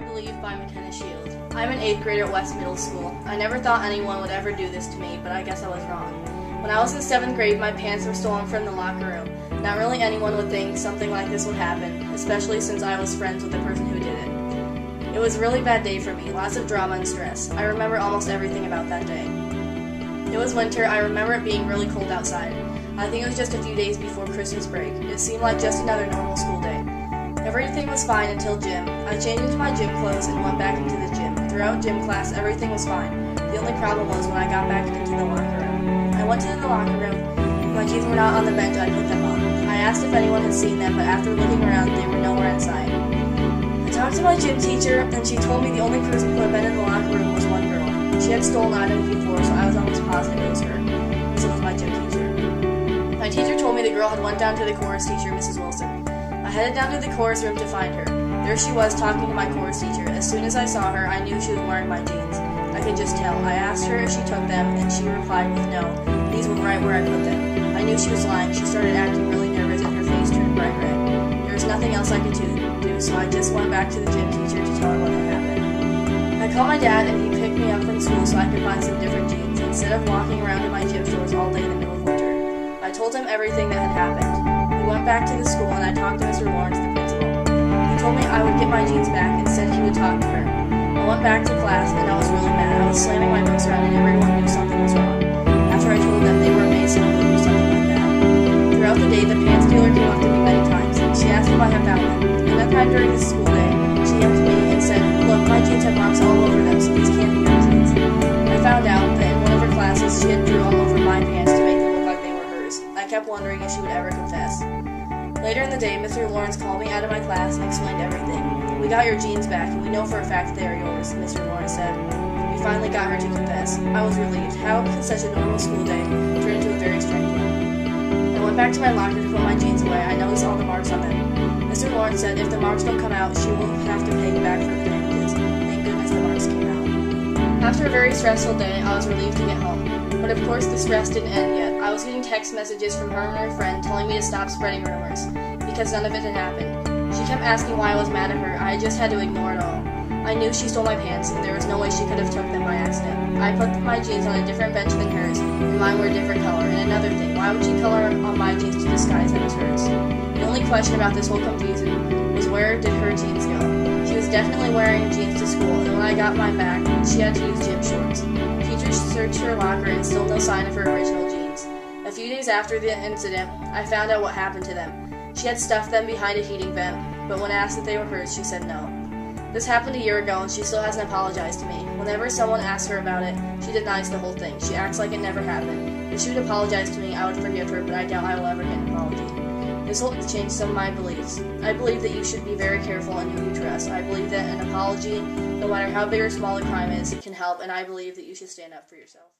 I Believe by McKenna. I'm an 8th grader at West Middle School. I never thought anyone would ever do this to me, but I guess I was wrong. When I was in 7th grade, my pants were stolen from the locker room. Not really anyone would think something like this would happen, especially since I was friends with the person who did it. It was a really bad day for me, lots of drama and stress. I remember almost everything about that day. It was winter. I remember it being really cold outside. I think it was just a few days before Christmas break. It seemed like just another normal school day. Everything was fine until gym. I changed into my gym clothes and went back into the gym. Throughout gym class, everything was fine. The only problem was when I got back into the locker room. I went to the locker room. My jeans were not on the bench. I put them on. I asked if anyone had seen them, but after looking around, they were nowhere in sight. I talked to my gym teacher, and she told me the only person who had been in the locker room was one girl. She had stolen items before, so I was almost positive it was her. So it was my gym teacher. My teacher told me the girl had went down to the chorus teacher, Mrs. Wilson. I headed down to the chorus room to find her. There she was talking to my chorus teacher. As soon as I saw her, I knew she was wearing my jeans. I could just tell. I asked her if she took them, and she replied with no. These were right where I put them. I knew she was lying. She started acting really nervous and her face turned bright red. There was nothing else I could do, so I just went back to the gym teacher to tell her what had happened. I called my dad, and he picked me up from school so I could find some different jeans, instead of walking around in my gym shorts all day in the middle of winter. I told him everything that had happened. We went back to the school and I talked to Mr. Lawrence, the principal. He told me I would get my jeans back and said he would talk to her. I went back to class and I was really mad. I was slamming my books around and everyone knew something was wrong. After I told them, they were amazed someone would do something like that. Throughout the day, the pants dealer came up to me many times. She asked if I had found them. Another time during the school day, she came to me and said, "Look, my jeans have marks all over them, so these can't be your jeans." I found out that in one of her classes, she had drew all over my pants to make them look like they were hers. I kept wondering if she would ever confess. Later in the day, Mr. Lawrence called me out of my class and explained everything. "We got your jeans back, and we know for a fact they are yours," Mr. Lawrence said. We finally got her to confess. I was relieved. How could such a normal school day turn into a very strange one? I went back to my locker to put my jeans away. I noticed all the marks on them. Mr. Lawrence said if the marks don't come out, she will have to pay back for the damages. Thank goodness the marks came out. After a very stressful day, I was relieved to get home. But of course the stress didn't end yet. I was getting text messages from her and her friend telling me to stop spreading rumors, because none of it had happened. She kept asking why I was mad at her. I just had to ignore it all. I knew she stole my pants, and there was no way she could have took them by accident. I put my jeans on a different bench than hers, and mine were a different color. And another thing, why would she color on my jeans to disguise them as hers? The only question about this whole confusion was where did her jeans go? She was definitely wearing jeans to school, and when I got mine back, she had to use gym shorts. Teachers searched her locker and still no sign of her original jeans. A few days after the incident, I found out what happened to them. She had stuffed them behind a heating vent, but when asked if they were hers, she said no. This happened a year ago, and she still hasn't apologized to me. Whenever someone asks her about it, she denies the whole thing. She acts like it never happened. If she would apologize to me, I would forgive her, but I doubt I will ever get an apology. This will change some of my beliefs. I believe that you should be very careful in who you trust. I believe that an apology, no matter how big or small the crime is, can help, and I believe that you should stand up for yourself.